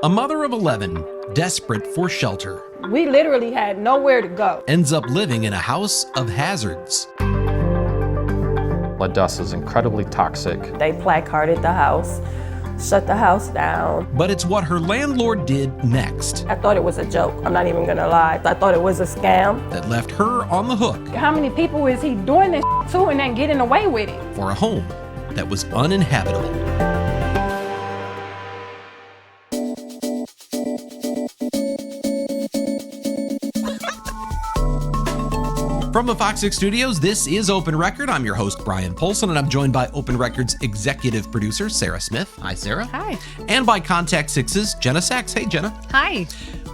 A mother of 11, desperate for shelter, We literally had nowhere to go. ends up living in a house of hazards. Lead dust is incredibly toxic. They placarded the house, shut the house down. But it's what her landlord did next I thought it was a joke. I'm not even gonna lie. I thought it was a scam. that left her on the hook How many people is he doing this to and then getting away with it? for a home that was uninhabitable. From the FOX6 studios, this is Open Record. I'm your host, Bryan Polcyn, and I'm joined by Open Record's executive producer, Sarah Smith. Hi, Sarah. Hi. And by Contact 6's Jenna Sachs. Hey, Jenna. Hi.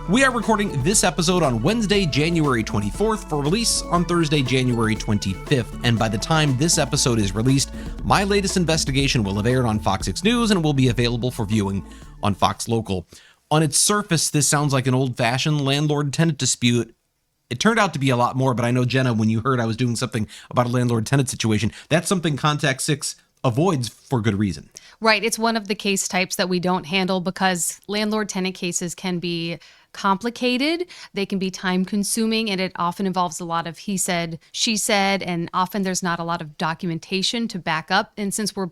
We are recording this episode on Wednesday, January 24th for release on Thursday, January 25th. And by the time this episode is released, my latest investigation will have aired on FOX6 News and will be available for viewing on Fox Local. On its surface, this sounds like an old-fashioned landlord-tenant dispute. It turned out to be a lot more, but I know, Jenna, when you heard I was doing something about a landlord-tenant situation, that's something Contact 6 avoids for good reason. Right. It's one of the case types that we don't handle because landlord-tenant cases can be complicated. They can be time-consuming, and it often involves a lot of he said, she said, and often there's not a lot of documentation to back up. And since we're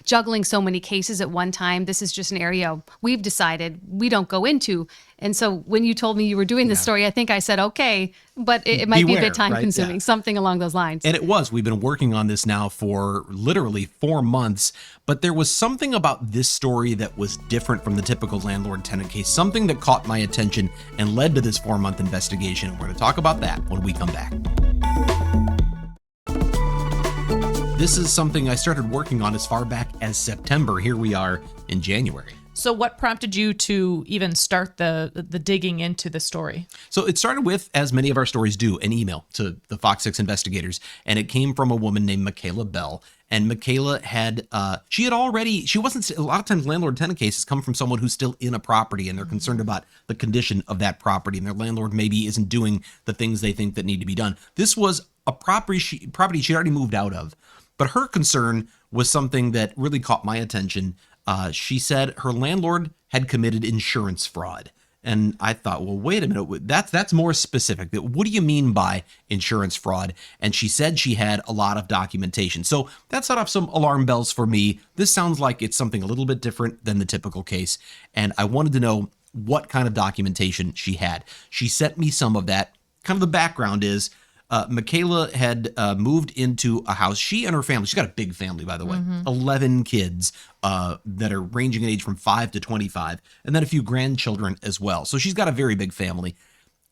juggling so many cases at one time, this is just an area we've decided we don't go into. And so when you told me you were doing this story, I think I said, okay, but it might be a bit time consuming, something along those lines. And it was. We've been working on this now for literally 4 months, but there was something about this story that was different from the typical landlord-tenant case, something that caught my attention and led to this 4-month investigation. We're going to talk about that when we come back. This is something I started working on as far back as September. Here we are in January. So what prompted you to even start the digging into the story? So it started with, as many of our stories do, an email to the FOX6 investigators, and it came from a woman named Michaela Bell. And Michaela had, a lot of times landlord-tenant cases come from someone who's still in a property and they're concerned about the condition of that property, and their landlord maybe isn't doing the things they think that need to be done. This was a property she'd already moved out of. But her concern was something that really caught my attention. She said her landlord had committed insurance fraud. And I thought, well, wait a minute, that's more specific. What do you mean by insurance fraud? And she said she had a lot of documentation. So that set off some alarm bells for me. This sounds like it's something a little bit different than the typical case. And I wanted to know what kind of documentation she had. She sent me some of that. Kind of the background is, Michaela had moved into a house. She and her family, she's got a big family, by the way, 11 kids that are ranging in age from 5 to 25, and then a few grandchildren as well. So she's got a very big family.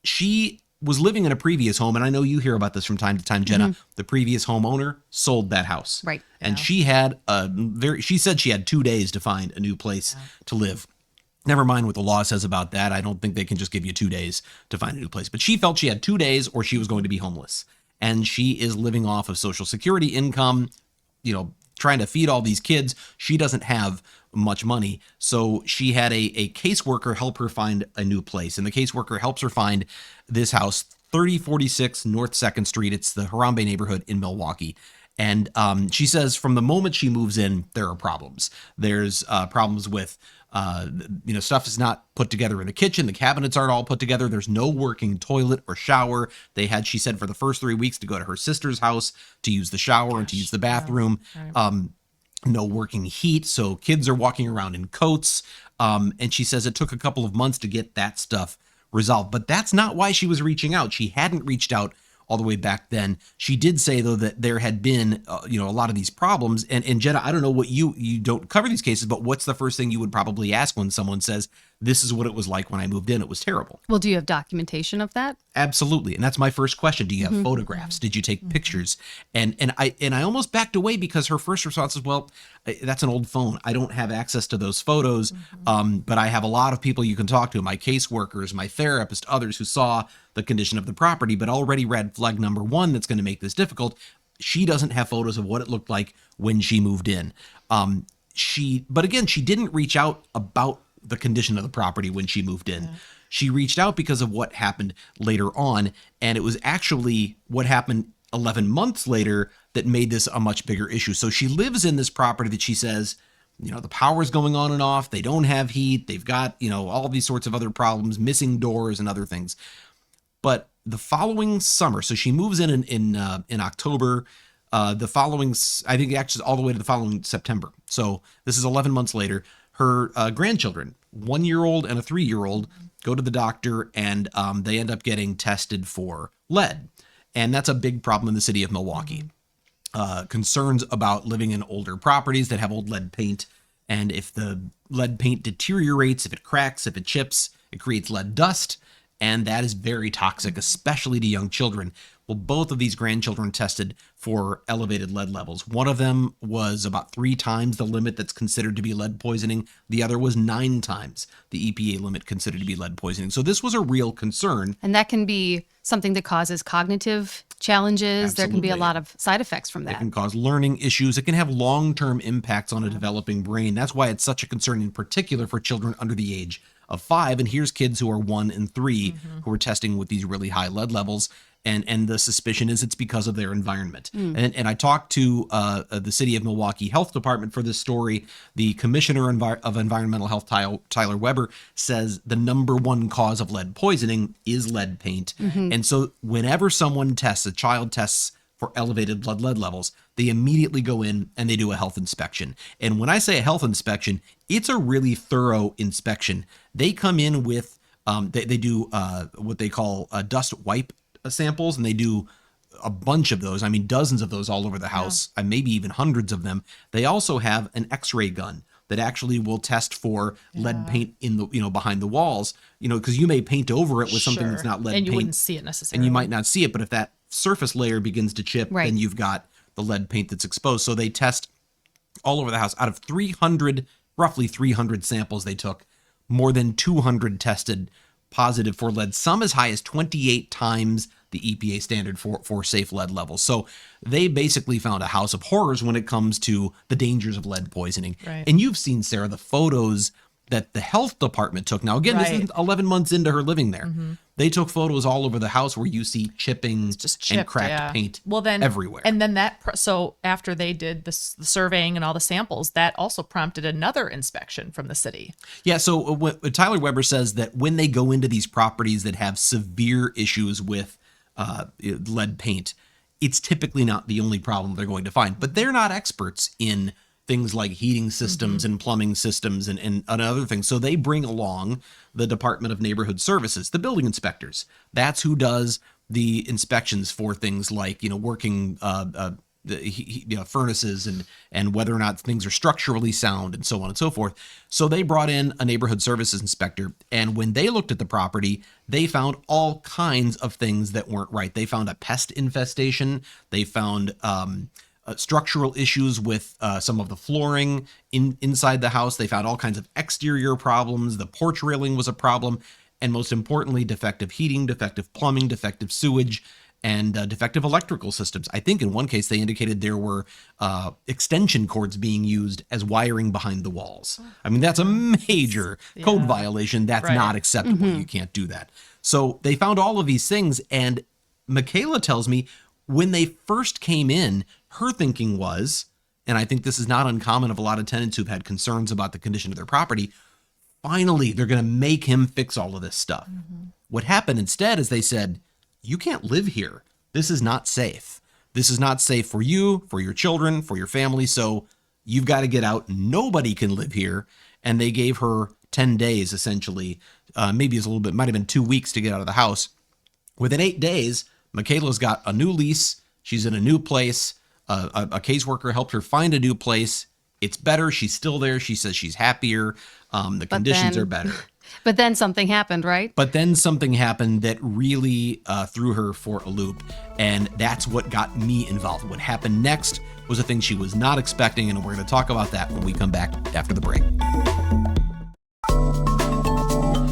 She was living in a previous home, and I know you hear about this from time to time, Jenna. The previous homeowner sold that house. Right. And she had she said she had 2 days to find a new place to live. Never mind what the law says about that. I don't think they can just give you 2 days to find a new place. But she felt she had 2 days or she was going to be homeless. And she is living off of Social Security income, trying to feed all these kids. She doesn't have much money. So she had a caseworker help her find a new place. And the caseworker helps her find this house, 3046 North 2nd Street. It's the Harambe neighborhood in Milwaukee. And she says from the moment she moves in, there are problems. There's problems with stuff is not put together in the kitchen. The cabinets aren't all put together. There's no working toilet or shower. They had, she said, for the first 3 weeks to go to her sister's house to use the shower and to use the bathroom. Right. No working heat. So kids are walking around in coats. And she says it took a couple of months to get that stuff resolved. But that's not why she was reaching out. She hadn't reached out all the way back then. She did say, though, that there had been, a lot of these problems. And Jenna, I don't know what you don't cover these cases, but what's the first thing you would probably ask when someone says, this is what it was like when I moved in? It was terrible. Well, do you have documentation of that? Absolutely. And that's my first question. Do you have photographs? Did you take pictures? And I almost backed away because her first response is, well, that's an old phone. I don't have access to those photos. But I have a lot of people you can talk to, my caseworkers, my therapist, others who saw the condition of the property, but already red flag number one that's going to make this difficult. She doesn't have photos of what it looked like when she moved in. But again, she didn't reach out about the condition of the property when she moved in. She reached out because of what happened later on, and it was actually what happened 11 months later that made this a much bigger issue. So she lives in this property that she says the power's going on and off. They don't have heat. They've got, all these sorts of other problems, missing doors and other things. But the following summer, so she moves in October. The following, I think actually all the way to the following September. So this is 11 months later. Her grandchildren, 1-year-old and a 3-year-old, go to the doctor, and they end up getting tested for lead. And that's a big problem in the city of Milwaukee. Concerns about living in older properties that have old lead paint. And if the lead paint deteriorates, if it cracks, if it chips, it creates lead dust. And that is very toxic, especially to young children. Well, both of these grandchildren tested for elevated lead levels. One of them was about 3 times the limit that's considered to be lead poisoning. The other was 9 times the EPA limit considered to be lead poisoning. So this was a real concern. And that can be something that causes cognitive challenges. There can be a lot of side effects from that. It can cause learning issues. It can have long-term impacts on a developing brain. That's why it's such a concern in particular for children under the age of 5. And here's kids who are 1 and 3 who are testing with these really high lead levels. And the suspicion is it's because of their environment. And I talked to the city of Milwaukee Health Department for this story. The commissioner of environmental health, Tyler Weber, says the number 1 cause of lead poisoning is lead paint. And so whenever a child tests for elevated blood lead levels, they immediately go in and they do a health inspection. And when I say a health inspection, it's a really thorough inspection. They come in with, they do what they call dust wipe samples, and they do a bunch of those. I mean, dozens of those all over the house, and maybe even hundreds of them. They also have an X-ray gun that actually will test for lead paint in the, behind the walls, because you may paint over it with something that's not lead paint. And you wouldn't see it necessarily. And you might not see it, but if that surface layer begins to chip, then you've got the lead paint that's exposed. So they test all over the house. Out of roughly 300 samples they took, more than 200 tested positive for lead, some as high as 28 times the EPA standard for safe lead levels. So they basically found a house of horrors when it comes to the dangers of lead poisoning. Right. And you've seen, Sarah, the photos that the health department took. Now, again, this is 11 months into her living there. They took photos all over the house where you see chipping and cracked paint everywhere. And then so after they did the surveying and all the samples, that also prompted another inspection from the city. Yeah, so Tyler Weber says that when they go into these properties that have severe issues with lead paint, it's typically not the only problem they're going to find. But they're not experts in things like heating systems and plumbing systems and other things. So they bring along the Department of Neighborhood Services, the building inspectors. That's who does the inspections for things like, working furnaces and whether or not things are structurally sound and so on and so forth. So they brought in a neighborhood services inspector. And when they looked at the property, they found all kinds of things that weren't right. They found a pest infestation. They found structural issues with some of the flooring inside the house. They found all kinds of exterior problems. The porch railing was a problem. And most importantly, defective heating, defective plumbing, defective sewage, and defective electrical systems. I think in one case they indicated there were extension cords being used as wiring behind the walls. I mean, that's a major code violation. That's not acceptable. You can't do that. So they found all of these things. And Michaela tells me when they first came in, her thinking was, and I think this is not uncommon of a lot of tenants who've had concerns about the condition of their property, finally, they're going to make him fix all of this stuff. What happened instead is they said, you can't live here. This is not safe. This is not safe for you, for your children, for your family. So you've got to get out. Nobody can live here. And they gave her 10 days, essentially. Maybe it's a little bit, might have been 2 weeks to get out of the house. Within 8 days, Michaela's got a new lease. She's in a new place. A caseworker helped her find a new place. It's better. She's still there. She says she's happier. The conditions are better. But then something happened, right? But then something happened that really threw her for a loop. And that's what got me involved. What happened next was a thing she was not expecting. And we're going to talk about that when we come back after the break.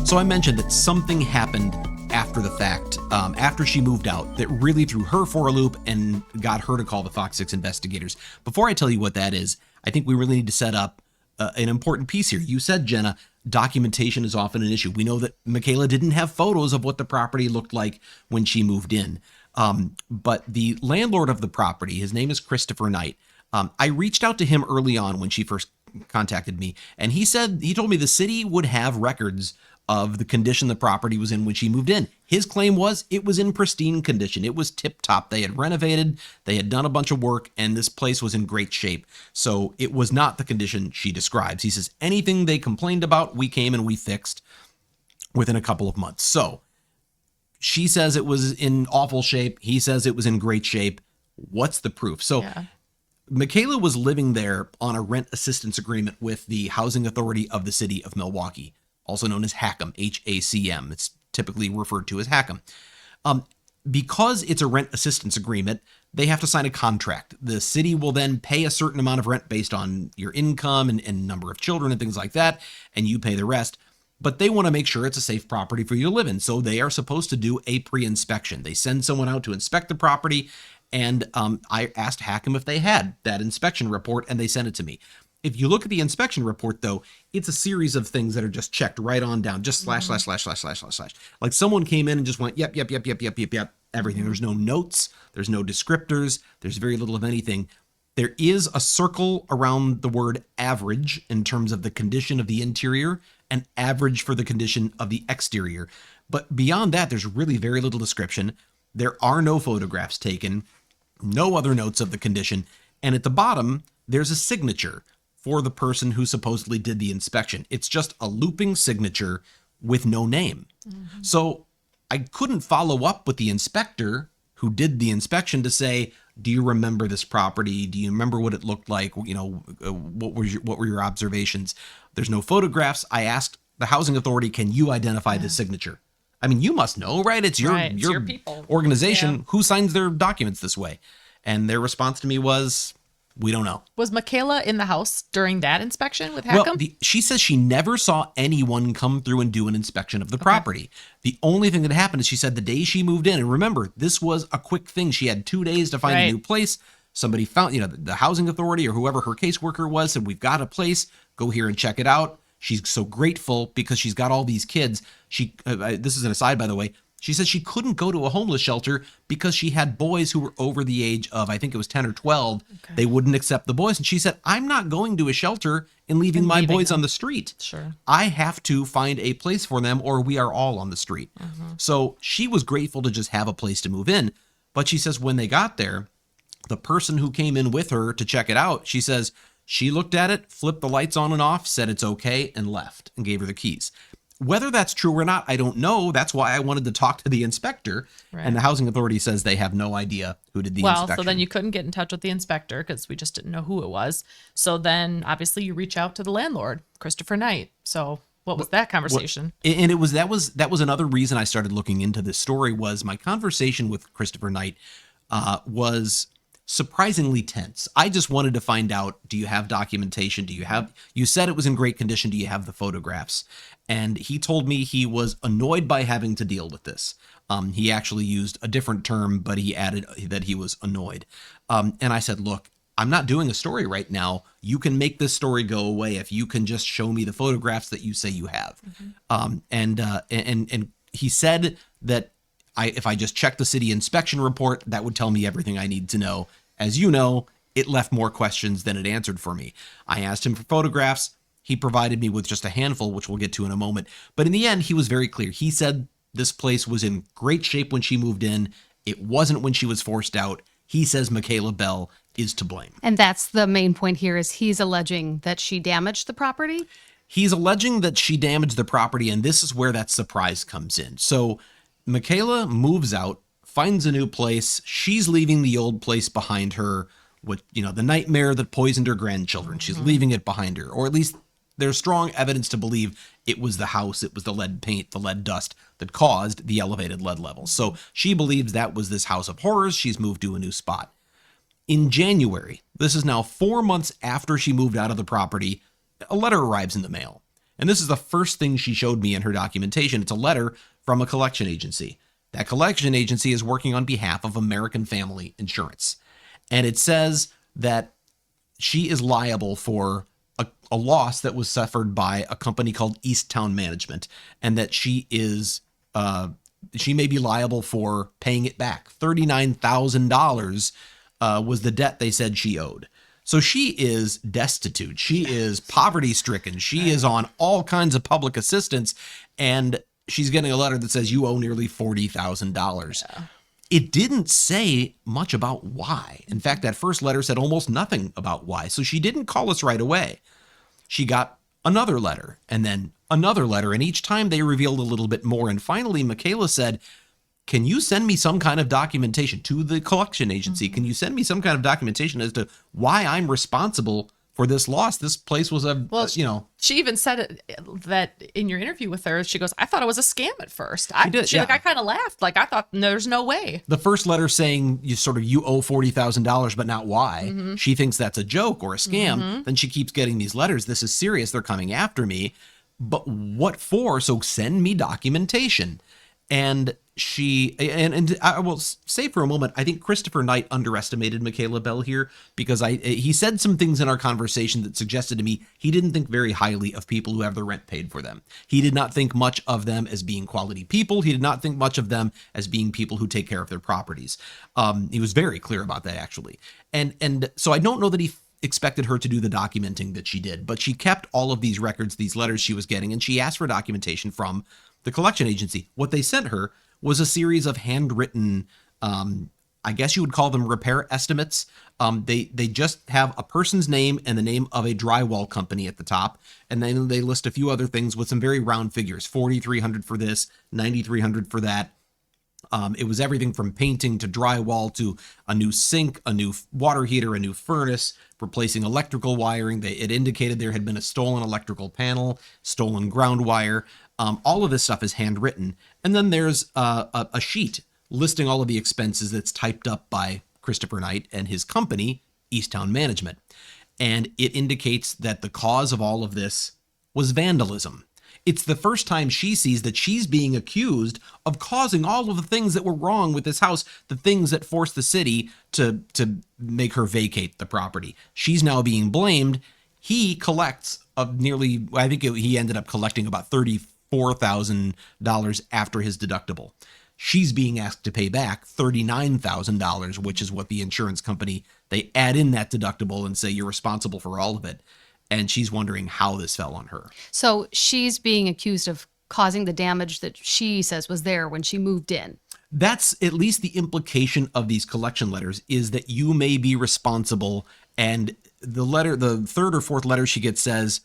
So I mentioned that something happened after the fact, after she moved out, that really threw her for a loop and got her to call the FOX6 investigators. Before I tell you what that is, I think we really need to set up an important piece here. You said, Jenna, documentation is often an issue. We know that Michaela didn't have photos of what the property looked like when she moved in. But the landlord of the property, his name is Christopher Knight. I reached out to him early on when she first contacted me, and he told me the city would have records of the condition the property was in when she moved in. His claim was it was in pristine condition. It was tip top. They had renovated, they had done a bunch of work, and this place was in great shape. So it was not the condition she describes. He says anything they complained about, we came and we fixed within a couple of months. So she says it was in awful shape. He says it was in great shape. What's the proof? So Michaela was living there on a rent assistance agreement with the Housing Authority of the City of Milwaukee, also known as HACM, H-A-C-M. It's typically referred to as HACM. Because it's a rent assistance agreement, they have to sign a contract. The city will then pay a certain amount of rent based on your income and number of children and things like that, and you pay the rest. But they want to make sure it's a safe property for you to live in. So they are supposed to do a pre-inspection. They send someone out to inspect the property, and I asked HACM if they had that inspection report, and they sent it to me. If you look at the inspection report, though, it's a series of things that are just checked right on down, just slash. Like someone came in and just went, yep, everything. There's no notes, there's no descriptors, there's very little of anything. There is a circle around the word average in terms of the condition of the interior and average for the condition of the exterior. But beyond that, there's really very little description. There are no photographs taken, no other notes of the condition. And at the bottom, there's a signature for the person who supposedly did the inspection. It's just a looping signature with no name. So I couldn't follow up with the inspector who did the inspection to say, do you remember this property? Do you remember what it looked like? You know, what were your observations? There's no photographs. I asked the housing authority, can you identify this signature? I mean, you must know, right? It's your people. organization who signs their documents this way. And their response to me was, we don't know. Was Michaela in the house during that inspection with HACM? Well, she says she never saw anyone come through and do an inspection of the property. The only thing that happened is she said the day she moved in, and remember, this was a quick thing. She had 2 days to find a new place. Somebody found, the housing authority or whoever her caseworker was said, we've got a place, go here and check it out. She's so grateful because she's got all these kids. This is an aside, by the way. She says she couldn't go to a homeless shelter because she had boys who were over the age of, I think it was 10 or 12. Okay. They wouldn't accept the boys. And she said, I'm not going to a shelter and leaving my boys on the street. Sure. I have to find a place for them or we are all on the street. So she was grateful to just have a place to move in. But she says when they got there, the person who came in with her to check it out, she says she looked at it, flipped the lights on and off, said it's okay, and left and gave her the keys. Whether that's true or not, I don't know. That's why I wanted to talk to the inspector. Right. And the housing authority says they have no idea who did the inspection. So then you couldn't get in touch with the inspector because we just didn't know who it was. So then obviously you reach out to the landlord, Christopher Knight. So what was that conversation? And that was another reason I started looking into this story. Was my conversation with Christopher Knight was surprisingly tense. I just wanted to find out, do you have documentation? You said it was in great condition. Do you have the photographs? And he told me he was annoyed by having to deal with this. He actually used a different term, but he added that he was annoyed. And I said, look, I'm not doing a story right now. You can make this story go away if you can just show me the photographs that you say you have. And he said that if I just check the city inspection report, that would tell me everything I need to know. As you know, it left more questions than it answered for me. I asked him for photographs. He provided me with just a handful, which we'll get to in a moment. But in the end, he was very clear. He said this place was in great shape when she moved in. It wasn't when she was forced out. He says Michaela Bell is to blame. And that's the main point here is he's alleging that she damaged the property? He's alleging that she damaged the property, and this is where that surprise comes in. So Michaela moves out, finds a new place. She's leaving the old place behind her with, the nightmare that poisoned her grandchildren. She's leaving it behind her, or at least there's strong evidence to believe it was the house, it was the lead paint, the lead dust that caused the elevated lead levels. So she believes that was this house of horrors. She's moved to a new spot. In January, this is now 4 months after she moved out of the property, a letter arrives in the mail. And this is the first thing she showed me in her documentation. It's a letter from a collection agency. That collection agency is working on behalf of American Family Insurance. And it says that she is liable for a loss that was suffered by a company called Easttown Management, and that she may be liable for paying it back. $39,000 was the debt they said she owed. So she is destitute. She is poverty stricken. She is on all kinds of public assistance. And she's getting a letter that says you owe nearly $40,000. Yeah. It didn't say much about why. In fact, that first letter said almost nothing about why. So she didn't call us right away. She got another letter and then another letter. And each time they revealed a little bit more. And finally, Michaela said, can you send me some kind of documentation to the collection agency? Can you send me some kind of documentation as to why I'm responsible for this loss? This place was She even said that in your interview with her. She goes, I thought it was a scam at first. She did, yeah. I kind of laughed. Like, I thought there's no way. The first letter saying you owe $40,000, but not why. She thinks that's a joke or a scam. Then she keeps getting these letters. This is serious. They're coming after me. But what for? So send me documentation. And and I will say for a moment, I think Christopher Knight underestimated Michaela Bell here, because he said some things in our conversation that suggested to me he didn't think very highly of people who have their rent paid for them. He did not think much of them as being quality people. He did not think much of them as being people who take care of their properties. He was very clear about that, actually. And so I don't know that he expected her to do the documenting that she did, but she kept all of these records, these letters she was getting, and she asked for documentation from the collection agency. What they sent her was a series of handwritten, I guess you would call them repair estimates. They just have a person's name and the name of a drywall company at the top, and then they list a few other things with some very round figures: $4,300 for this, $9,300 for that. It was everything from painting to drywall to a new sink, a new water heater, a new furnace, replacing electrical wiring. It indicated there had been a stolen electrical panel, stolen ground wire. All of this stuff is handwritten. And then there's a sheet listing all of the expenses that's typed up by Christopher Knight and his company, Easttown Management. And it indicates that the cause of all of this was vandalism. It's the first time she sees that she's being accused of causing all of the things that were wrong with this house, the things that forced the city to make her vacate the property. She's now being blamed. He collects he ended up collecting about $34,000 after his deductible. She's being asked to pay back $39,000, which is what the insurance company, they add in that deductible and say you're responsible for all of it. And she's wondering how this fell on her. So she's being accused of causing the damage that she says was there when she moved in. That's at least the implication of these collection letters, is that you may be responsible. And the third or fourth letter she gets says,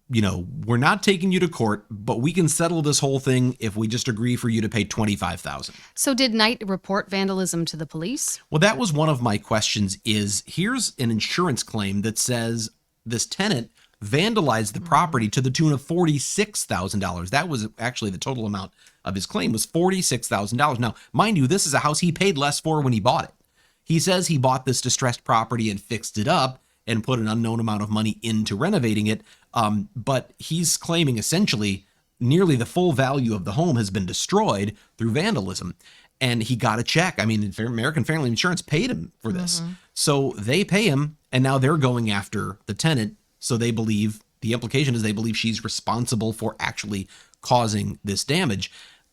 we're not taking you to court, but we can settle this whole thing if we just agree for you to pay $25,000. So did Knight report vandalism to the police? Well, that was one of my questions. Here's an insurance claim that says this tenant vandalized the property to the tune of $46,000. That was actually the total amount of his claim, was $46,000. Now, mind you, this is a house he paid less for when he bought it. He says he bought this distressed property and fixed it up and put an unknown amount of money into renovating it. But he's claiming essentially nearly the full value of the home has been destroyed through vandalism. And he got a check. I mean, American Family Insurance paid him for this. So they pay him, and now they're going after the tenant. So the implication is they believe she's responsible for actually causing this damage.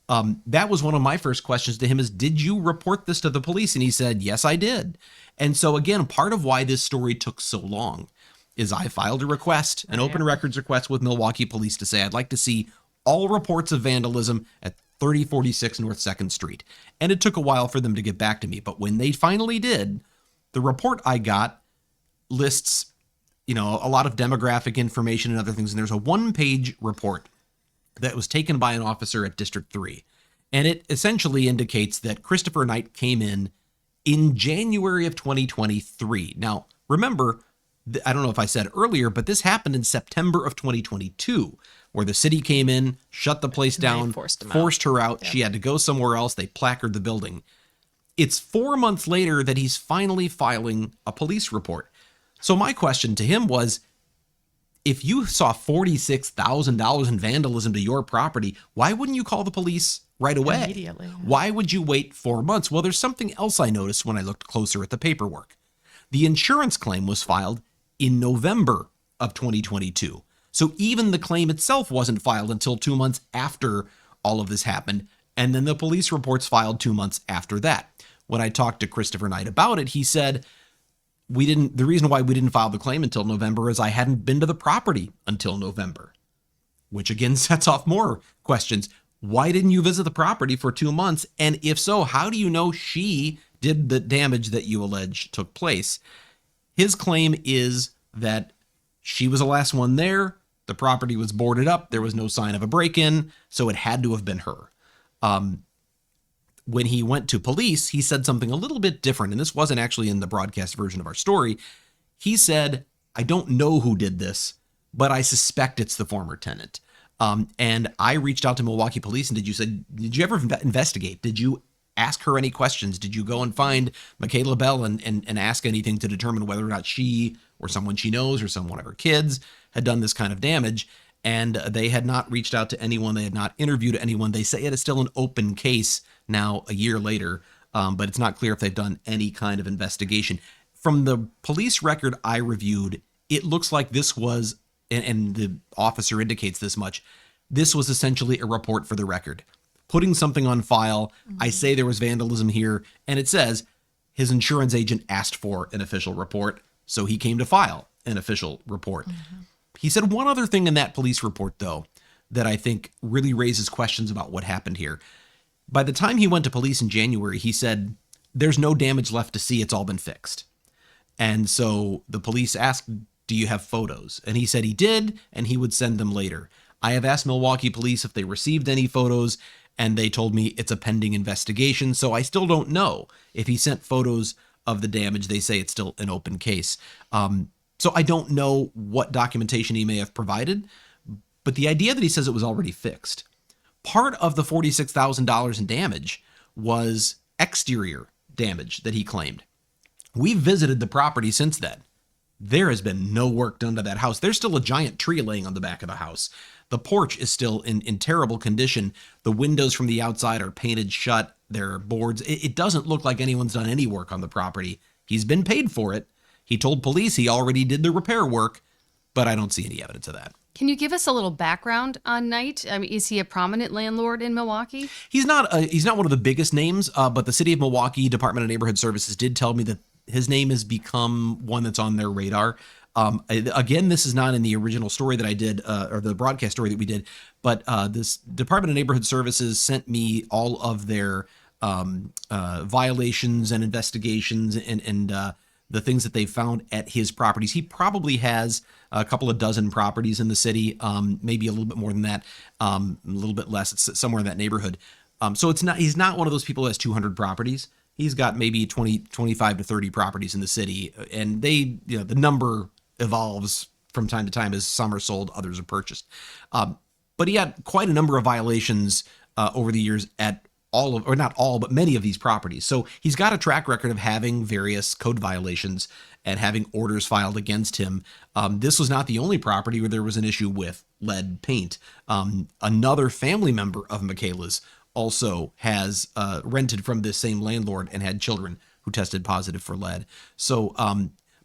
That was one of my first questions to him is, did you report this to the police? And he said, yes, I did. And so again, part of why this story took so long is I filed a request, an open records request with Milwaukee Police to say, I'd like to see all reports of vandalism at 3046 North 2nd Street. And it took a while for them to get back to me. But when they finally did, the report I got lists, a lot of demographic information and other things. And there's a one-page report that was taken by an officer at District 3. And it essentially indicates that Christopher Knight came in January of 2023. Now, remember, I don't know if I said earlier, but this happened in September of 2022, where the city came in, shut the place down, forced her out. Yep. She had to go somewhere else. They placarded the building. It's 4 months later that he's finally filing a police report. So my question to him was, if you saw $46,000 in vandalism to your property, why wouldn't you call the police right away? Immediately. Why would you wait 4 months? Well, there's something else I noticed when I looked closer at the paperwork. The insurance claim was filed in November of 2022. So even the claim itself wasn't filed until 2 months after all of this happened. And then the police reports filed 2 months after that. When I talked to Christopher Knight about it, he said, the reason why we didn't file the claim until November is I hadn't been to the property until November, which again sets off more questions. Why didn't you visit the property for 2 months? And if so, how do you know she did the damage that you allege took place? His claim is that she was the last one there. The property was boarded up. There was no sign of a break-in, so it had to have been her. When he went to police, he said something a little bit different, and this wasn't actually in the broadcast version of our story. He said, I don't know who did this, but I suspect it's the former tenant. And I reached out to Milwaukee police and did you ever investigate? Did you ask her any questions? Did you go and find Michaela Bell and ask anything to determine whether or not she or someone she knows or one of her kids had done this kind of damage? And they had not reached out to anyone. They had not interviewed anyone. They say it is still an open case now a year later, but it's not clear if they've done any kind of investigation. From the police record I reviewed, it looks like this was, and the officer indicates this much, this was essentially a report for the record. Putting something on file, I say there was vandalism here, and it says his insurance agent asked for an official report, so he came to file an official report. He said one other thing in that police report, though, that I think really raises questions about what happened here. By the time he went to police in January, he said, there's no damage left to see, it's all been fixed. And so the police asked, do you have photos? And he said he did, and he would send them later. I have asked Milwaukee police if they received any photos, and they told me it's a pending investigation, so I still don't know if he sent photos of the damage. They say it's still an open case. So I don't know what documentation he may have provided, but the idea that he says it was already fixed. Part of the $46,000 in damage was exterior damage that he claimed. We visited the property since then. There has been no work done to that house. There's still a giant tree laying on the back of the house. The porch is still in terrible condition. The windows from the outside are painted shut. There are boards. It doesn't look like anyone's done any work on the property. He's been paid for it. He told police he already did the repair work, but I don't see any evidence of that. Can you give us a little background on Knight? I mean, is he a prominent landlord in Milwaukee? He's not one of the biggest names, but the City of Milwaukee Department of Neighborhood Services did tell me that his name has become one that's on their radar. Again, this is not in the original story that I did, or the broadcast story that we did, but this Department of Neighborhood Services sent me all of their violations and investigations and the things that they found at his properties. He probably has a couple of dozen properties in the city, maybe a little bit more than that, a little bit less. It's somewhere in that neighborhood. So he's not one of those people who has 200 properties. He's got maybe 25 to 30 properties in the city, and the number evolves from time to time as some are sold, others are purchased. But he had quite a number of violations over the years at not all, but many of these properties. So he's got a track record of having various code violations and having orders filed against him. This was not the only property where there was an issue with lead paint. Another family member of Michaela's also has rented from this same landlord and had children who tested positive for lead. So,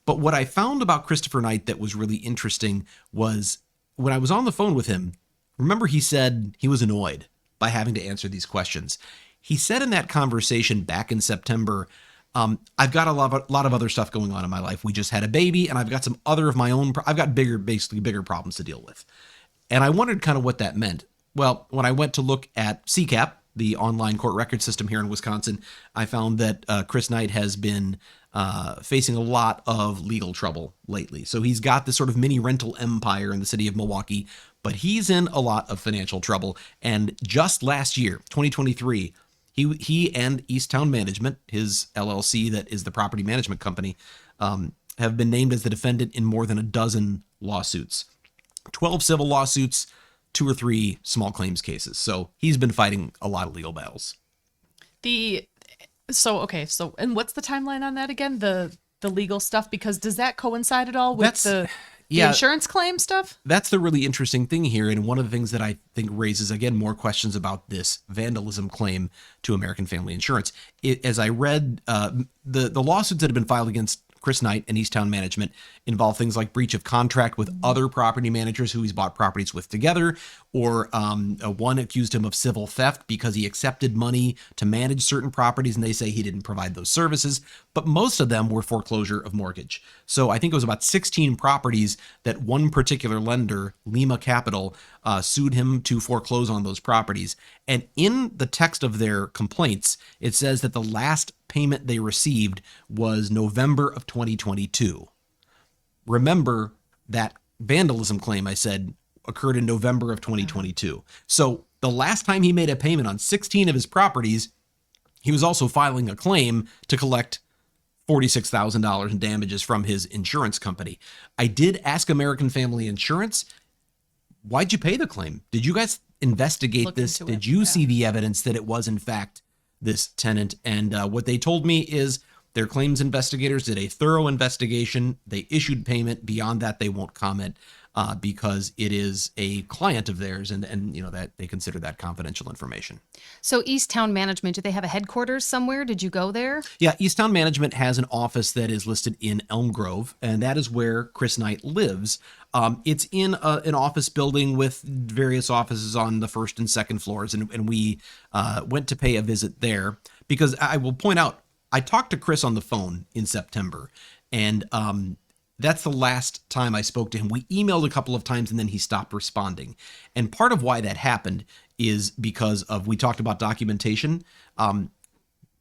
but what I found about Christopher Knight that was really interesting was when I was on the phone with him, remember he said he was annoyed by having to answer these questions. He said in that conversation back in September, I've got a lot of other stuff going on in my life. We just had a baby, and I've got some other of my own. I've got bigger problems to deal with. And I wondered kind of what that meant. Well, when I went to look at CCAP, the online court record system here in Wisconsin, I found that Chris Knight has been facing a lot of legal trouble lately. So he's got this sort of mini rental empire in the city of Milwaukee, but he's in a lot of financial trouble. And just last year, 2023, he and Easttown Management, his LLC that is the property management company, have been named as the defendant in more than a dozen lawsuits. 12 civil lawsuits, 2 or 3 small claims cases. So he's been fighting a lot of legal battles. So and what's the timeline on that again? The legal stuff, because does that coincide at all with the insurance claim stuff? That's the really interesting thing here, and one of the things that I think raises again more questions about this vandalism claim to American Family Insurance. As I read the lawsuits that have been filed against Chris Knight and Easttown Management involve things like breach of contract with other property managers who he's bought properties with together, or one accused him of civil theft because he accepted money to manage certain properties and they say he didn't provide those services. But most of them were foreclosure of mortgage. So I think it was about 16 properties that one particular lender, Lima Capital, sued him to foreclose on those properties. And in the text of their complaints, it says that the last payment they received was November of 2022. Remember that vandalism claim I said occurred in November of 2022. So the last time he made a payment on 16 of his properties, he was also filing a claim to collect $46,000 in damages from his insurance company. I did ask American Family Insurance, why'd you pay the claim? Did you guys investigate Look this? into it, Did you yeah. see the evidence that it was in fact this tenant? And what they told me is their claims investigators did a thorough investigation. They issued payment. Beyond that, they won't comment because it is a client of theirs, and you know that they consider that confidential information. So Easttown Management, do they have a headquarters somewhere? Did you go there? Yeah, Easttown Management has an office that is listed in Elm Grove, and that is where Chris Knight lives. It's in an office building with various offices on the first and second floors, and we went to pay a visit there because I will point out, I talked to Chris on the phone in September, and that's the last time I spoke to him. We emailed a couple of times and then he stopped responding. And part of why that happened is because of, we talked about documentation.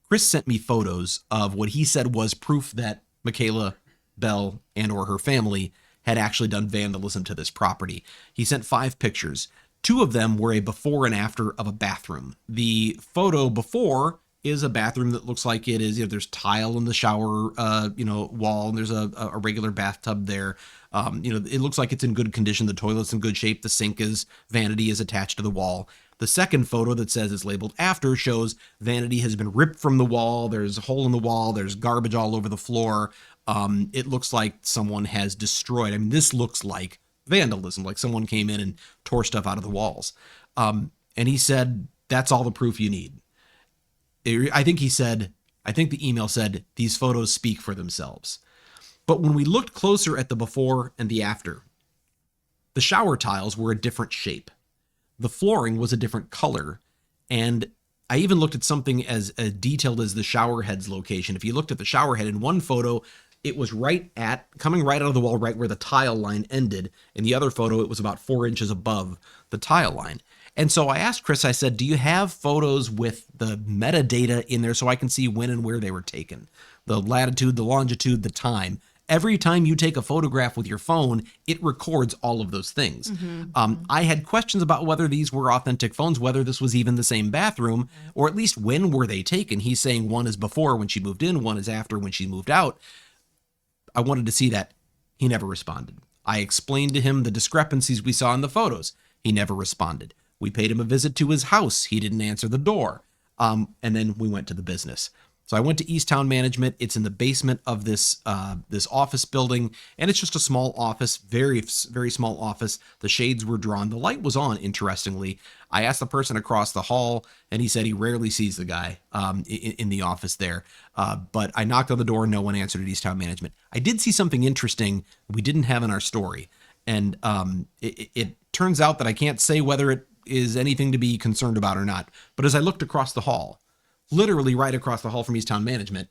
Chris sent me photos of what he said was proof that Michaela Bell and or her family had actually done vandalism to this property. He sent 5 pictures. 2 of them were a before and after of a bathroom. The photo before is a bathroom that looks like it is, you know, there's tile in the shower, wall, and there's a regular bathtub there. It looks like it's in good condition. The toilet's in good shape. The sink is, vanity is attached to the wall. The second photo that says it's labeled after shows vanity has been ripped from the wall. There's a hole in the wall. There's garbage all over the floor. It looks like someone has destroyed. I mean, this looks like vandalism, like someone came in and tore stuff out of the walls. And he said, that's all the proof you need. I think the email said, these photos speak for themselves. But when we looked closer at the before and the after, the shower tiles were a different shape. The flooring was a different color. And I even looked at something as detailed as the shower head's location. If you looked at the shower head in one photo, it was coming right out of the wall, right where the tile line ended. In the other photo, it was about 4 inches above the tile line. And so I asked Chris, I said, do you have photos with the metadata in there so I can see when and where they were taken? The latitude, the longitude, the time. Every time you take a photograph with your phone, it records all of those things. I had questions about whether these were authentic phones, whether this was even the same bathroom, or at least when were they taken? He's saying one is before when she moved in, one is after when she moved out. I wanted to see that. He never responded. I explained to him the discrepancies we saw in the photos. He never responded. We paid him a visit to his house. He didn't answer the door. And then we went to the business. So I went to Easttown Management. It's in the basement of this office building, and it's just a small office, very, very small office. The shades were drawn. The light was on, interestingly. I asked the person across the hall, and he said he rarely sees the guy in the office there. But I knocked on the door. No one answered at Easttown Management. I did see something interesting we didn't have in our story. And it turns out that I can't say whether it is anything to be concerned about or not. But as I looked across the hall, literally right across the hall from Easttown Management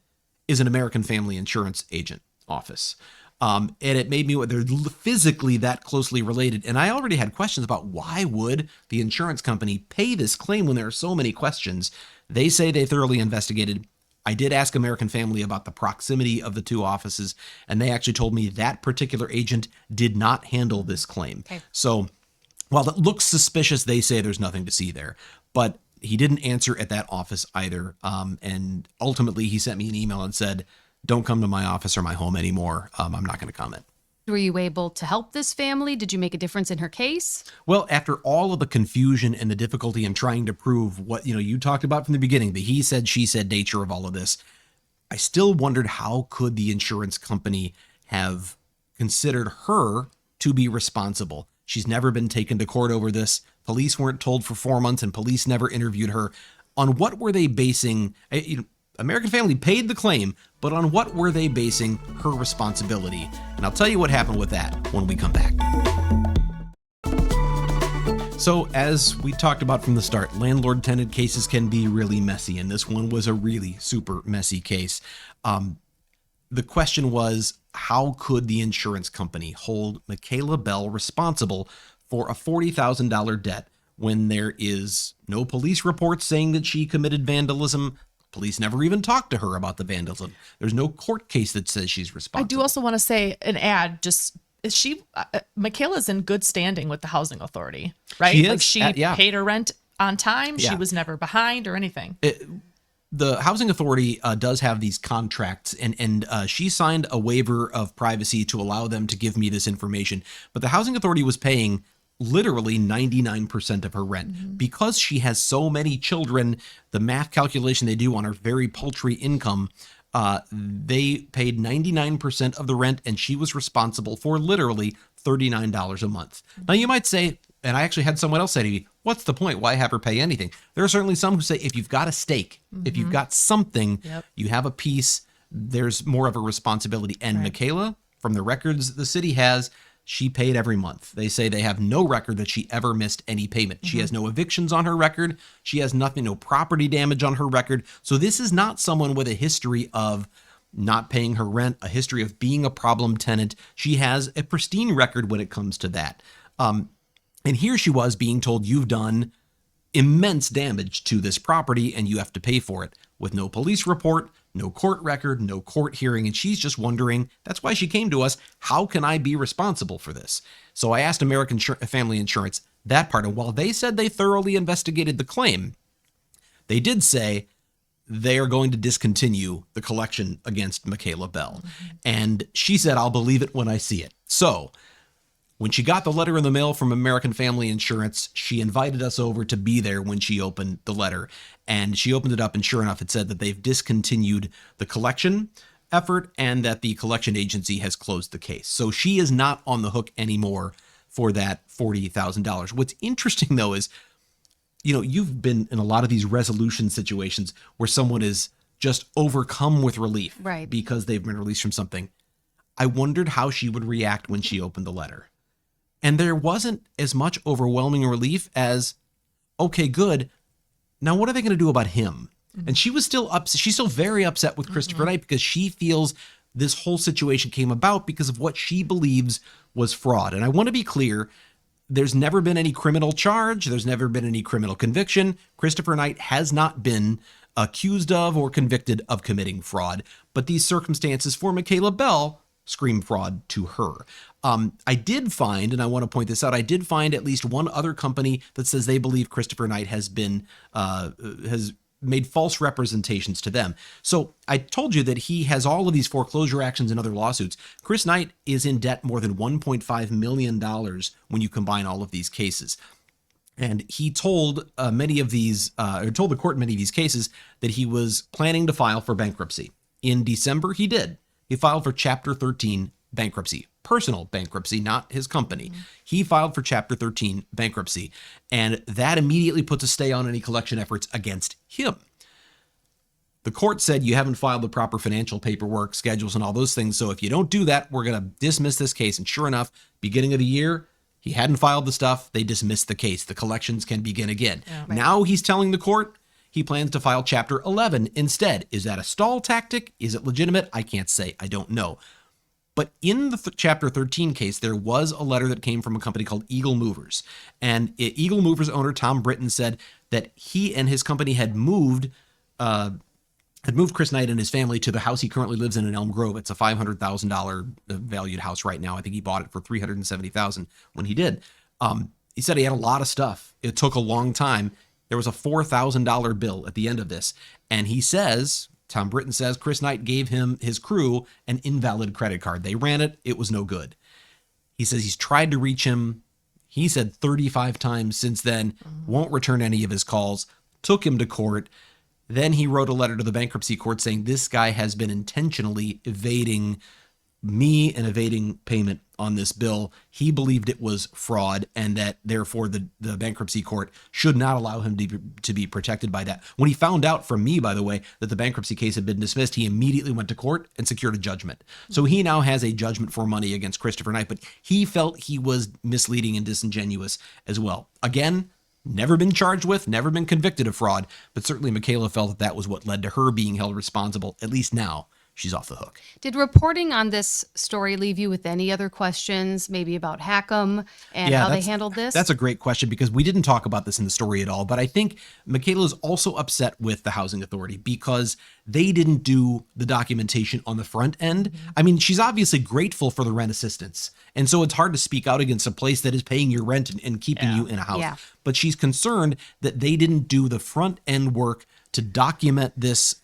is an American Family Insurance agent office. And it made me, they're physically that closely related. And I already had questions about why would the insurance company pay this claim when there are so many questions. They say they thoroughly investigated. I did ask American Family about the proximity of the 2 offices, and they actually told me that particular agent did not handle this claim. Okay. So while it looks suspicious, they say there's nothing to see there. But he didn't answer at that office either. And ultimately, he sent me an email and said, don't come to my office or my home anymore. I'm not going to comment. Were you able to help this family? Did you make a difference in her case? Well, after all of the confusion and the difficulty in trying to prove what, you talked about from the beginning, the he said, she said nature of all of this, I still wondered how could the insurance company have considered her to be responsible. She's never been taken to court over this. Police weren't told for 4 months and police never interviewed her. On what were they basing? American Family paid the claim, but on what were they basing her responsibility? And I'll tell you what happened with that when we come back. So, as we talked about from the start, landlord-tenant cases can be really messy, and this one was a really super messy case. The question was, how could the insurance company hold Michaela Bell responsible for a $40,000 debt when there is no police report saying that she committed vandalism? Police never even talked to her about the vandalism. There's no court case that says she's responsible. I do also want to say an ad. Just is she? Michaela's in good standing with the housing authority, right? She is. Like she Yeah. paid her rent on time. Yeah. She was never behind or anything. The housing authority does have these contracts, and she signed a waiver of privacy to allow them to give me this information. But the housing authority was paying literally 99% of her rent because she has so many children. The math calculation they do on her very paltry income, they paid 99% of the rent, and she was responsible for literally $39 a month. Now you might say, and I actually had someone else say to me, what's the point? Why have her pay anything? There are certainly some who say if you've got a stake, if you've got something, you have a piece, there's more of a responsibility. And Michaela, from the records the city has, she paid every month. They say they have no record that she ever missed any payment. She has no evictions on her record. She has nothing, no property damage on her record. So this is not someone with a history of not paying her rent, a history of being a problem tenant. She has a pristine record when it comes to that. And here she was being told, you've done immense damage to this property and you have to pay for it, with no police report, no court record, no court hearing. And she's just wondering, that's why she came to us, how can I be responsible for this? So I asked American Family Insurance that part. And while they said they thoroughly investigated the claim, they did say they are going to discontinue the collection against Michaela Bell. And she said, I'll believe it when I see it. So when she got the letter in the mail from American Family Insurance, she invited us over to be there when she opened the letter. And she opened it up, and sure enough, it said that they've discontinued the collection effort and that the collection agency has closed the case. So she is not on the hook anymore for that $40,000. What's interesting, though, is, you know, you've been in a lot of these resolution situations where someone is just overcome with relief because they've been released from something. I wondered how she would react when she opened the letter. And there wasn't as much overwhelming relief as, okay, good. Now, what are they going to do about him? And she was still upset. She's still very upset with Christopher Knight because she feels this whole situation came about because of what she believes was fraud. And I want to be clear, there's never been any criminal charge. There's never been any criminal conviction. Christopher Knight has not been accused of or convicted of committing fraud. But these circumstances for Michaela Bell scream fraud to her. I did find, and I want to point this out, I did find at least one other company that says they believe Christopher Knight has made false representations to them. So I told you that he has all of these foreclosure actions and other lawsuits. Chris Knight is in debt more than $1.5 million when you combine all of these cases. And he told told the court in many of these cases that he was planning to file for bankruptcy. In December, he did. He filed for Chapter 13 bankruptcy, personal bankruptcy, not his company. He filed for Chapter 13 bankruptcy, and that immediately puts a stay on any collection efforts against him. The court said you haven't filed the proper financial paperwork, schedules, and all those things, so if you don't do that, we're going to dismiss this case. And sure enough, beginning of the year, he hadn't filed the stuff. They dismissed the case. The collections can begin again. Now he's telling the court he plans to file Chapter 11 instead. Is that a stall tactic? Is it legitimate? I can't say. I don't know. But in the Chapter 13 case, there was a letter that came from a company called Eagle Movers. And Eagle Movers owner Tom Britton said that he and his company had moved Chris Knight and his family to the house he currently lives in Elm Grove. It's a $500,000 valued house right now. I think he bought it for $370,000 when he did. He said he had a lot of stuff. It took a long time. There was a $4,000 bill at the end of this. And he says, Tom Britton says, Chris Knight gave his crew an invalid credit card. They ran it. It was no good. He says he's tried to reach him. He said 35 times since then, won't return any of his calls, took him to court. Then he wrote a letter to the bankruptcy court saying this guy has been intentionally evading me and evading payment on this bill. He believed it was fraud and that therefore the bankruptcy court should not allow him to be protected by that. When he found out from me, by the way, that the bankruptcy case had been dismissed, he immediately went to court and secured a judgment. So he now has a judgment for money against Christopher Knight, but he felt he was misleading and disingenuous as well. Again, never been charged with, never been convicted of fraud, but certainly Michaela felt that was what led to her being held responsible. At least now she's off the hook. Did reporting on this story leave you with any other questions, maybe about Hackham and how they handled this? That's a great question because we didn't talk about this in the story at all. But I think Michaela's also upset with the housing authority because they didn't do the documentation on the front end. I mean, she's obviously grateful for the rent assistance. And so it's hard to speak out against a place that is paying your rent and keeping you in a house. Yeah. But she's concerned that they didn't do the front end work to document this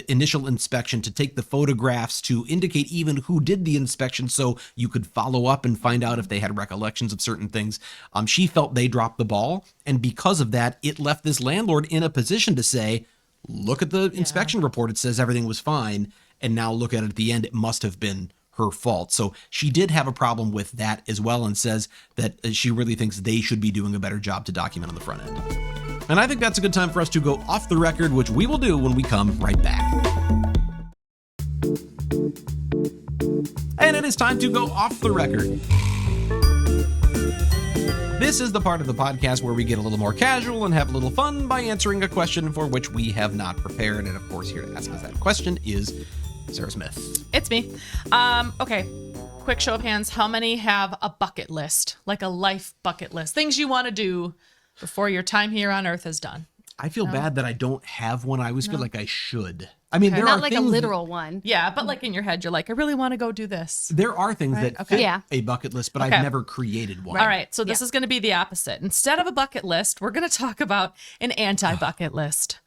initial inspection, to take the photographs, to indicate even who did the inspection so you could follow up and find out if they had recollections of certain things. She felt they dropped the ball. And because of that, it left this landlord in a position to say, look at the inspection report. It says everything was fine. And now look at it at the end. It must have been her fault. So she did have a problem with that as well and says that she really thinks they should be doing a better job to document on the front end. And I think that's a good time for us to go off the record, which we will do when we come right back. And it is time to go off the record. This is the part of the podcast where we get a little more casual and have a little fun by answering a question for which we have not prepared. And of course, here to ask us that question is Sarah Smith. It's me. Okay. Quick show of hands. How many have a bucket list, like a life bucket list? Things you want to do before your time here on Earth is done. I feel bad that I don't have one. I always feel like I should. I mean, there Not are like things, a literal one. Yeah, but like in your head, you're like, I really want to go do this. There are things that Okay. fit Yeah. a bucket list, but Okay. I've never created one. All right, so this is going to be the opposite. Instead of a bucket list, we're going to talk about an anti-bucket list.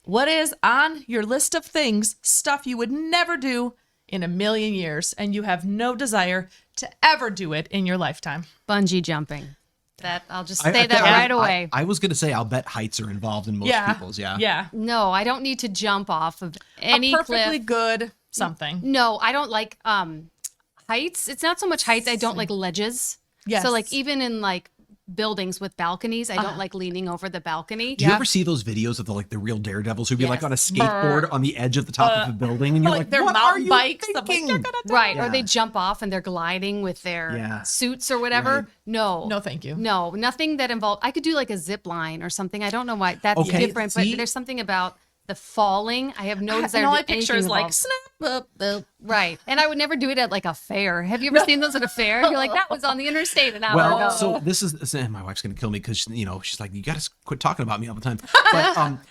What is on your list of things, stuff you would never do in a million years, and you have no desire to ever do it in your lifetime? Bungee jumping. That I'll just I- say I- that I- right away. I was going to say, I'll bet heights are involved in most people's. Yeah. Yeah. No, I don't need to jump off of any A perfectly cliff. good something. No, I don't like heights. It's not so much heights. I don't like ledges. Yes. So like even in like buildings with balconies, I don't like leaning over the balcony. Do you ever see those videos of the real daredevils who'd be like on a skateboard on the edge of the top of a building, and you're like like, their what are mountain you bikes. I'm like, thinking? you're gonna die. Right. Yeah. Or they jump off and they're gliding with their Yeah. suits or whatever. Right. No. No, thank you. No, nothing that involved. I could do like a zip line or something. I don't know why that's Okay, different, see? but there's something about the falling. I have no desire And all to I do picture anything is like involved. snap up, up. Right. And I would never do it at like a fair. Have you ever seen those at a fair? You're like, that was on the interstate an hour Well, ago. so this is, my wife's going to kill me because, she's like, you got to quit talking about me all the time.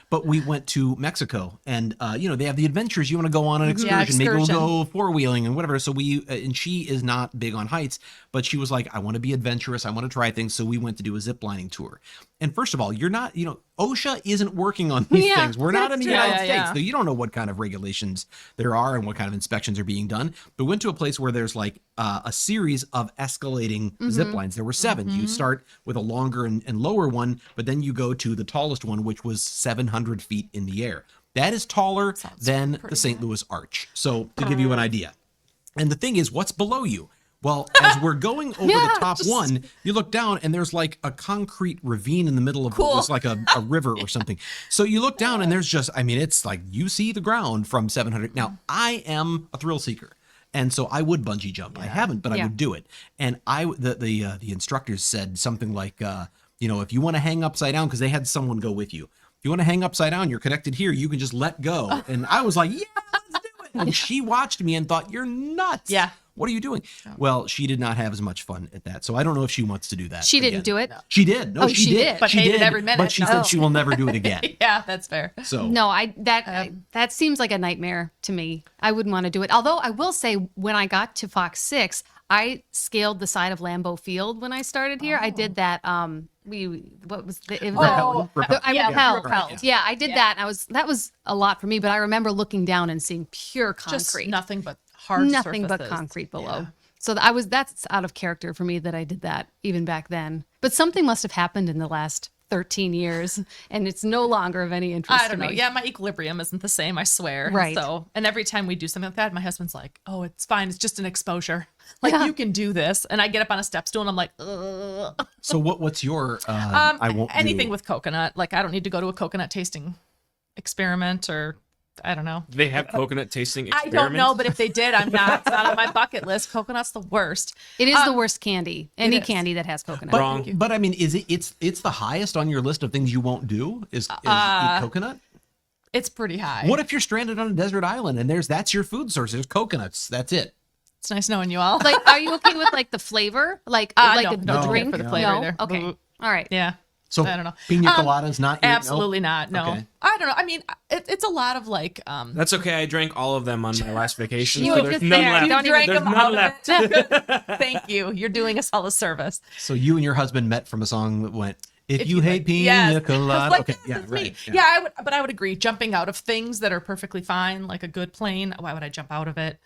But we went to Mexico and, they have the adventures. You want to go on an excursion. Maybe we'll excursion. go four-wheeling and whatever. So and she is not big on heights, but she was like, I want to be adventurous. I want to try things. So we went to do a zip lining tour. And first of all, you're not, OSHA isn't working on these Yeah, things. We're not in the that's true. United Yeah, States. yeah. So you don't know what kind of regulations there are and what kind of inspections are being done. But we went to a place where there's like a series of escalating zip lines. There were 7. You start with a longer and lower one, but then you go to the tallest one, which was 700 feet in the air. That is taller than the St. Louis Arch. So to give you an idea. And the thing is, what's below you? Well, as we're going over the top one, you look down and there's like a concrete ravine in the middle of what was like a river or something. So you look down and there's just, it's like you see the ground from 700. Now, I am a thrill seeker. And so I would bungee jump. I haven't, but I would do it. And the instructors said something like, if you want to hang upside down, because they had someone go with you. If you want to hang upside down, you're connected here. You can just let go. And I was like, yeah, let's do it. And she watched me and thought, you're nuts. Yeah. What are you doing? Well, she did not have as much fun at that. So I don't know if she wants to do that. She didn't do it? She did. No, Oh, she she did. did. But she hated did, every minute. But she said she will never do it again. Yeah, that's fair. So No, that seems like a nightmare to me. I wouldn't want to do it. Although I will say, when I got to Fox 6, I scaled the side of Lambeau Field when I started here. I did that. What was the? Rappel. I Yeah, rappelled. rappelled. Yeah, I did that. And that was a lot for me. But I remember looking down and seeing pure Just concrete, nothing but hard nothing but surfaces. concrete below. Yeah. So that's out of character for me that I did that even back then. But something must have happened in the last 13 years, and it's no longer of any interest I don't to know. me. Yeah, my equilibrium isn't the same, I swear. Right. So, and every time we do something like that, my husband's like, "Oh, it's fine. It's just an exposure. Like you can do this." And I get up on a step stool and I'm like, "Ugh." So what's your I won't Anything do? with coconut. Like I don't need to go to a coconut tasting experiment or I don't know. They have coconut tasting I experiments. don't know, but if they did, it's not on my bucket list. Coconut's the worst. It is the worst candy. Any is. candy that has coconut. But, Wrong. but I mean, it's the highest on your list of things you won't do is eat coconut? It's pretty high. What if you're stranded on a desert island and that's your food source? There's coconuts. That's it. It's nice knowing you all. Like, are you okay with like the flavor? Like no, the no, drink? for the flavor No? either. Okay. Mm. All right. Yeah. So I don't know. Pina coladas not your, Absolutely not. No. Okay. I don't know. I mean, it's a lot of like. That's okay. I drank all of them on my last vacation. You So were there's just none there. left. You don't drank There's them none out of left. it. Thank you. You're doing us all a service. So you and your husband met from a song that went, if you like- hate pina yes. colada. Like, Okay, yeah, that's right. me. Yeah, I would, but I would agree. Jumping out of things that are perfectly fine, like a good plane. Why would I jump out of it?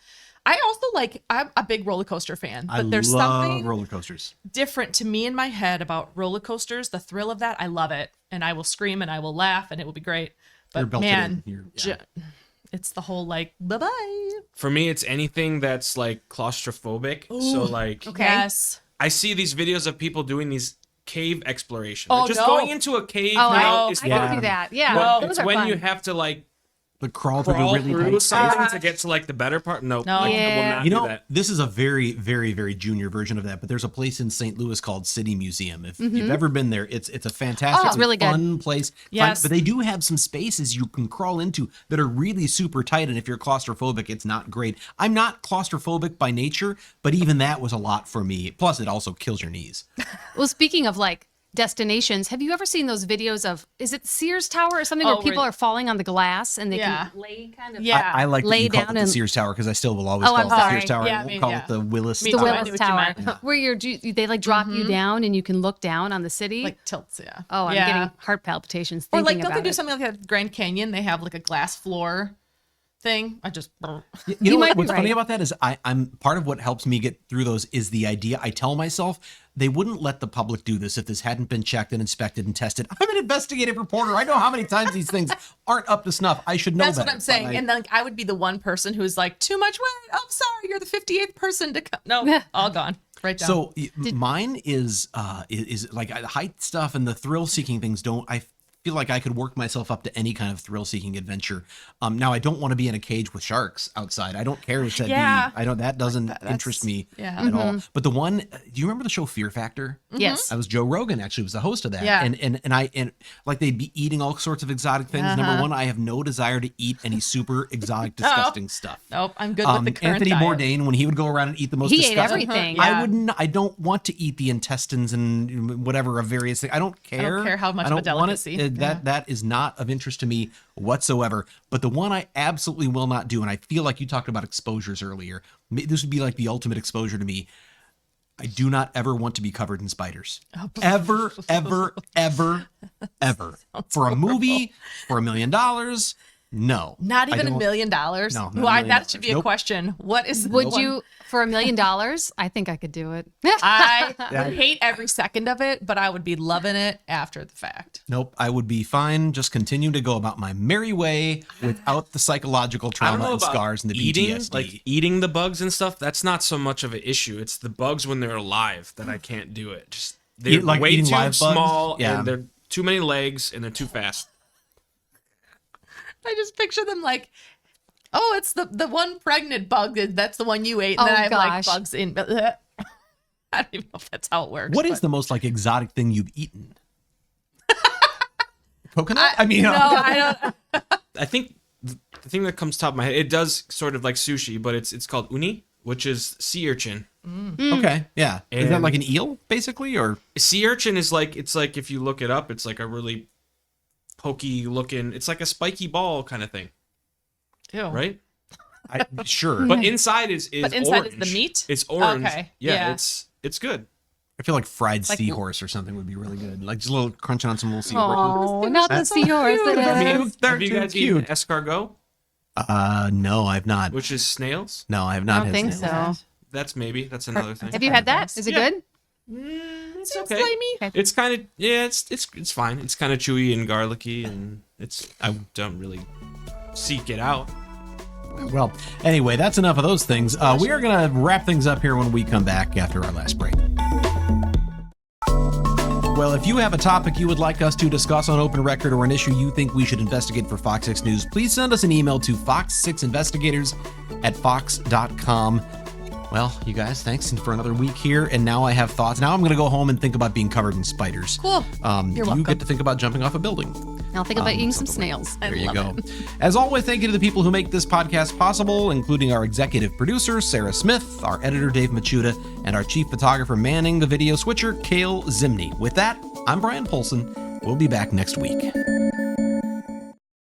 I also I'm a big roller coaster fan, but I there's love something roller coasters. different to me in my head about roller coasters. The thrill of that, I love it, and I will scream and I will laugh, and it will be great. You're But belted man, in. Yeah. it's the whole like bye bye. For me, it's anything that's like claustrophobic. So like, Okay. Yes. I see these videos of people doing these cave exploration. Oh, Just no. going into a cave Oh, now I is can fun. do that. Yeah. But Those it's are when fun. you have to like The crawl through crawl the really through tight something space. to get to like the better part. Nope. No. I will Yeah. not You do know, that. this is a very, very, very junior version of that, but there's a place in St. Louis called City Museum. If you've ever been there, it's a fantastic, Oh, it's really good. fun place. Yes. But they do have some spaces you can crawl into that are really super tight, and if you're claustrophobic, it's not great. I'm not claustrophobic by nature, but even that was a lot for me. Plus, it also kills your knees. Well, speaking of like destinations, have you ever seen those videos of, is it Sears Tower or something Oh, where people where- are falling on the glass and they Yeah. can lay kind of Yeah. I like that lay you call down it the and Sears Tower because I still will always Oh, call I'm it the sorry. Sears Tower. Yeah, I I won't mean, call yeah. it the Willis Me the too. I Tower. knew Willis what you Tower, meant. where they like drop you down and you can look down on the city. Like tilts, yeah. oh, I'm yeah. getting heart palpitations Or thinking like, don't about they do it. something like that? Grand Canyon, they have like a glass floor thing. I just. You know might be what's funny right. about that is I'm part of what helps me get through those is the idea. I tell myself they wouldn't let the public do this if this hadn't been checked and inspected and tested. I'm an investigative reporter. I know how many times these things aren't up to snuff. I should know That's better. what I'm saying. but I- And then I would be the one person who's like, too much weight. I'm sorry. You're the 58th person to come. No, all gone. Right down. So mine is like height stuff and the thrill seeking things I feel like I could work myself up to any kind of thrill seeking adventure. Now I don't want to be in a cage with sharks outside. I don't care if that Yeah. that doesn't interest me yeah. at all. But the one, do you remember the show Fear Factor? Yes. I was Joe Rogan actually was the host of that. Yeah. And like they'd be eating all sorts of exotic things. Number one, I have no desire to eat any super exotic, disgusting stuff. Nope. I'm good with the current Anthony diet. Bourdain, when he would go around and eat the most He ate disgusting, everything. Yeah. I don't want to eat the intestines and whatever of various things. I don't care. care how much I of a don't want it. delicacy. That is not of interest to me whatsoever. But the one I absolutely will not do, and I feel like you talked about exposures earlier. This would be like the ultimate exposure to me. I do not ever want to be covered in spiders. Ever, ever, ever, ever. For a movie, for $1 million, no. Not I even $1 don't- million. No, not $1 Why? million. That should be a Nope. question. What is? the Would one- you, for $1 million? I think I could do it. I would hate every second of it, but I would be loving it after the fact. Nope, I would be fine. Just continue to go about my merry way without the psychological I don't trauma know and about scars and the eating, PTSD. like eating the bugs and stuff. That's not so much of an issue. It's the bugs when they're alive that I can't do it. Just they're Like way eating too live bugs? small, Yeah. and they're too many legs, and they're too fast. I just picture them like, oh, it's the one pregnant bug. That's the one you ate, and Oh, then I have like gosh. bugs in. I don't even know if that's how it works. What is but- the most like exotic thing you've eaten? Coconut? I mean, No, I don't. I think the thing that comes top of my head, it does sort of like sushi, but it's called uni, which is sea urchin. okay, yeah. Is that And- like an eel, basically, or Sea urchin is like, it's like if you look it up, it's like a really pokey looking. It's like a spiky ball kind of thing, Ew. right? sure? But inside is But inside is orange. the meat? It's orange. Okay, Yeah, yeah. it's good. I feel like fried Like- seahorse or something would be really good. Like just a little crunching on some little seahorse. Oh, not the seahorse. cute. I mean, they're Have you too guys cute. eaten escargot, No, I've not. which is snails? No, I have I not. don't had think snails. so. That's another thing. Have you had that? Is it Yeah. good? It's okay. slimy. It's kind of it's fine. It's kind of chewy and garlicky, and I don't really seek it out. Well, anyway, that's enough of those things. We are going to wrap things up here when we come back after our last break. Well, if you have a topic you would like us to discuss on Open Record or an issue you think we should investigate for Fox 6 News, please send us an email to fox6investigators@fox.com. Well, you guys, thanks for another week here, and now I have thoughts. Now I'm going to go home and think about being covered in spiders. Cool. You're welcome. You get to think about jumping off a building. I'll think about eating some snails. There you go. As always, thank you to the people who make this podcast possible, including our executive producer, Sarah Smith, our editor, Dave Machuda, and our chief photographer manning the video switcher, Kale Zimney. With that, I'm Bryan Polcyn. We'll be back next week.